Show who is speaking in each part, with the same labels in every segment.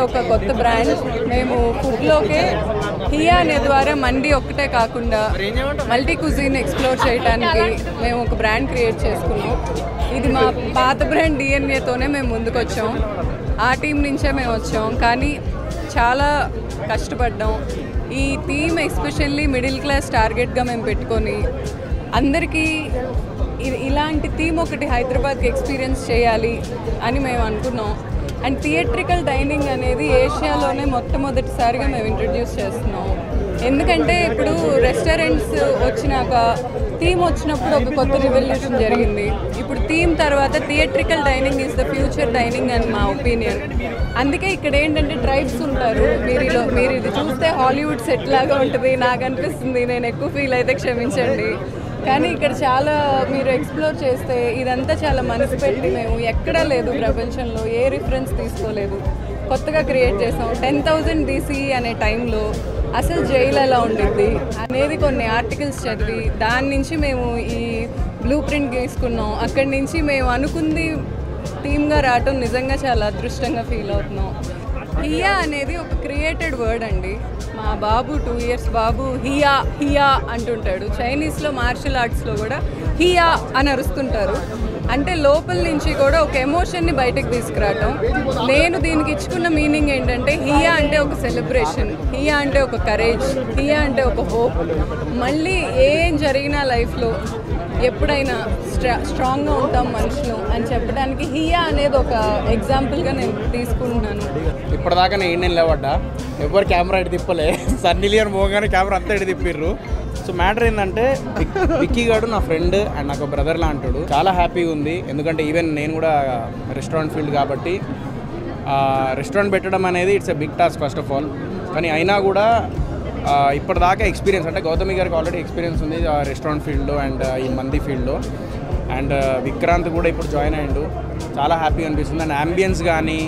Speaker 1: ఒక కొత్త బ్రాండ్. మేము ఫుడ్లోకే హియా అనే ద్వారా మండి ఒక్కటే కాకుండా మల్టీ కుజిన్ ఎక్స్ప్లోర్ చేయడానికి మేము ఒక బ్రాండ్ క్రియేట్ చేసుకున్నాం. ఇది మా పాత బ్రాండ్ డిఎన్ఏతోనే మేము ముందుకు వచ్చాం. ఆ టీం నుంచే మేము వచ్చాం, కానీ చాలా కష్టపడ్డాం. ఈ థీమ్ ఎస్పెషల్లీ మిడిల్ క్లాస్ టార్గెట్గా మేము పెట్టుకొని అందరికీ ఇలాంటి థీమ్ ఒకటి హైదరాబాద్కి ఎక్స్పీరియన్స్ చేయాలి అని మేము అనుకున్నాం. అండ్ థియేట్రికల్ డైనింగ్ అనేది ఏషియాలోనే మొట్టమొదటిసారిగా మేము ఇంట్రడ్యూస్ చేస్తున్నాం. ఎందుకంటే ఇప్పుడు రెస్టారెంట్స్ వచ్చినాక థీమ్ వచ్చినప్పుడు ఒక కొత్త రివల్యూషన్ జరిగింది. ఇప్పుడు థీమ్ తర్వాత theatrical dining is the future dining అని మా ఒపీనియన్. అందుకే ఇక్కడ ఏంటంటే ట్రైబ్స్ ఉంటారు. మీరు ఇది చూస్తే హాలీవుడ్ సెట్ లాగా ఉంటుంది నాకు అనిపిస్తుంది. నేను ఎక్కువ ఫీల్ అయితే క్షమించండి. కానీ ఇక్కడ చాలా మీరు ఎక్స్ప్లోర్ చేస్తే ఇదంతా చాలా మనసు పెట్టి మేము ఎక్కడా లేదు ప్రపంచంలో, ఏ రిఫరెన్స్ తీసుకోలేదు, కొత్తగా క్రియేట్ చేసాం. 10,000 BCE అనే టైంలో అసలు జైలు ఎలా ఉండిద్ది అనేది కొన్ని ఆర్టికల్స్ చదివి దాని నుంచి మేము ఈ బ్లూ ప్రింట్ తీసుకున్నాం. అక్కడి నుంచి మేము అనుకుంది టీమ్గా రావటం నిజంగా చాలా అదృష్టంగా ఫీల్ అవుతున్నాం. హియా అనేది ఒక క్రియేటెడ్ వర్డ్ అండి. మా బాబు 2 years బాబు హియా హియా అంటుంటాడు. చైనీస్లో మార్షల్ ఆర్ట్స్లో కూడా హియా అని అరుస్తుంటారు. అంటే లోపల నుంచి కూడా ఒక ఎమోషన్ని బయటకు తీసుకురావటం. నేను దీనికి ఇచ్చుకున్న మీనింగ్ ఏంటంటే హియా అంటే ఒక సెలబ్రేషన్, హియా అంటే ఒక కరేజ్, హియా అంటే ఒక హోప్. మళ్ళీ ఏం జరిగినా లైఫ్లో ఎప్పుడైనా స్ట్రాంగ్గా ఉంటాం మనుషులు అని చెప్పడానికి హియా అనేది ఒక ఎగ్జాంపుల్గా నేను తీసుకుంటున్నాను.
Speaker 2: ఇప్పటిదాకా నేను నిలబడ్డా, ఎవరు కెమెరా ఇటు తిప్పలే. సన్నీ లియోన్ మోగానే కెమెరా అంతా ఇటు తిప్పిర్రు. సో మ్యాటర్ ఏంటంటే విక్కీ గారు నా ఫ్రెండ్ అండ్ నాకు బ్రదర్ లాంటాడు. చాలా హ్యాపీగా ఉంది. ఎందుకంటే ఈవెన్ నేను కూడా రెస్టారెంట్ ఫీల్డ్ కాబట్టి రెస్టారెంట్ పెట్టడం అనేది it's a big task first of all. కానీ అయినా కూడా ఇప్పటిదాకా ఎక్స్పీరియన్స్ అంటే గౌతమి గారికి ఆల్రెడీ ఎక్స్పీరియన్స్ ఉంది రెస్టారెంట్ ఫీల్డ్లో అండ్ ఈ మంది ఫీల్డ్లో. అండ్ విక్రాంత్ కూడా ఇప్పుడు జాయిన్ అయ్యిండు. చాలా హ్యాపీగా అనిపిస్తుంది. అండ్ అంబియన్స్ కానీ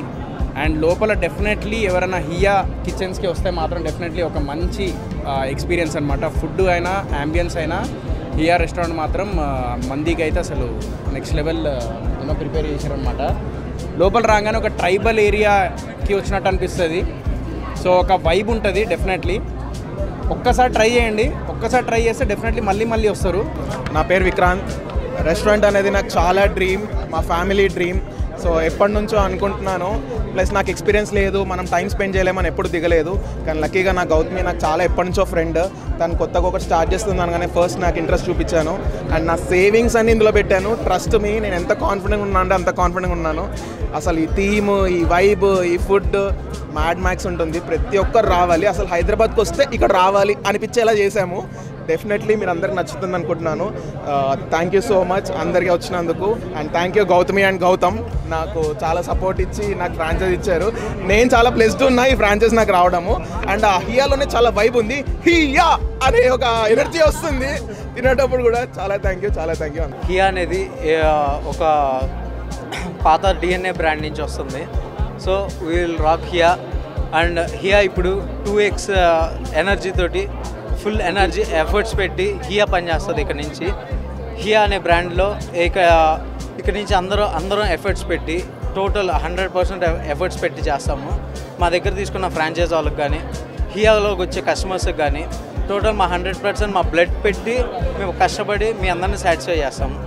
Speaker 2: అండ్ లోపల డెఫినెట్లీ ఎవరైనా హియా కిచెన్స్కి వస్తే మాత్రం డెఫినెట్లీ ఒక మంచి ఎక్స్పీరియన్స్ అనమాట. ఫుడ్ అయినా అంబియన్స్ అయినా హియా రెస్టారెంట్ మాత్రం మందికి అయితే అసలు నెక్స్ట్ లెవెల్ ఏమో ప్రిపేర్ చేశారనమాట. లోపల రాగానే ఒక ట్రైబల్ ఏరియాకి వచ్చినట్టు అనిపిస్తుంది. సో ఒక వైబ్ ఉంటుంది డెఫినెట్లీ. ఒక్కసారి ట్రై చేయండి. ఒక్కసారి ట్రై చేస్తే డెఫినెట్లీ మళ్ళీ మళ్ళీ వస్తారు.
Speaker 3: నా పేరు విక్రాంత్. రెస్టారెంట్ అనేది నాకు చాలా డ్రీమ్, మా ఫ్యామిలీ డ్రీమ్. సో ఎప్పటి నుంచో అనుకుంటున్నాను. ప్లస్ నాకు ఎక్స్పీరియన్స్ లేదు, మనం టైం స్పెండ్ చేయలేమని ఎప్పుడు దిగలేదు. కానీ లక్కీగా నా గౌతమి నాకు చాలా ఎప్పటి నుంచో ఫ్రెండ్. తను కొత్తగా ఒకటి స్టార్ట్ చేస్తున్నాను కానీ ఫస్ట్ నాకు ఇంట్రెస్ట్ చూపించాను అండ్ నా సేవింగ్స్ అన్ని ఇందులో పెట్టాను. ట్రస్ట్ మీ, నేను ఎంత కాన్ఫిడెంట్గా ఉన్నా అంటే అంత కాన్ఫిడెంట్గా ఉన్నాను. అసలు ఈ థీమ్, ఈ వైబ్, ఈ ఫుడ్ మ్యాడ్ మ్యాక్స్ ఉంటుంది. ప్రతి ఒక్కరు రావాలి. అసలు హైదరాబాద్కి వస్తే ఇక్కడ రావాలి అనిపించేలా చేసాము. డెఫినెట్లీ మీరు అందరికి నచ్చుతుంది అనుకుంటున్నాను. థ్యాంక్ యూ సో మచ్ అందరికీ వచ్చినందుకు. And thank you Gautami and Gautam, నాకు చాలా సపోర్ట్ ఇచ్చి నాకు ఫ్రాంచైజ్ ఇచ్చారు. నేను చాలా ప్లెస్డ్ ఉన్నా ఈ ఫ్రాంచైజ్ నాకు రావడము. అండ్ ఆ హియాలోనే చాలా వైబ్ ఉంది. హియా అనే ఒక ఎనర్జీ వస్తుంది తినేటప్పుడు కూడా. చాలా థ్యాంక్ యూ, చాలా థ్యాంక్ యూ.
Speaker 4: హియా అనేది ఒక పాత డిఎన్ఏ బ్రాండ్ నుంచి వస్తుంది. So will rock here. And here ఇప్పుడు 2x ఎనర్జీ తోటి ఫుల్ ఎనర్జీ ఎఫర్ట్స్ పెట్టి హియా పనిచేస్తుంది. ఇక్కడ నుంచి హియా అనే బ్రాండ్లో ఇక్కడ నుంచి అందరం ఎఫర్ట్స్ పెట్టి టోటల్ 100% ఎఫర్ట్స్ పెట్టి చేస్తాము. మా దగ్గర తీసుకున్న ఫ్రాంచైజ్ వాళ్ళకి కానీ హియాలోకి వచ్చే కస్టమర్స్కి కానీ టోటల్ మా 100% మా బ్లడ్ పెట్టి మేము కష్టపడి మీ అందరినీ సాటిస్ఫై చేస్తాము.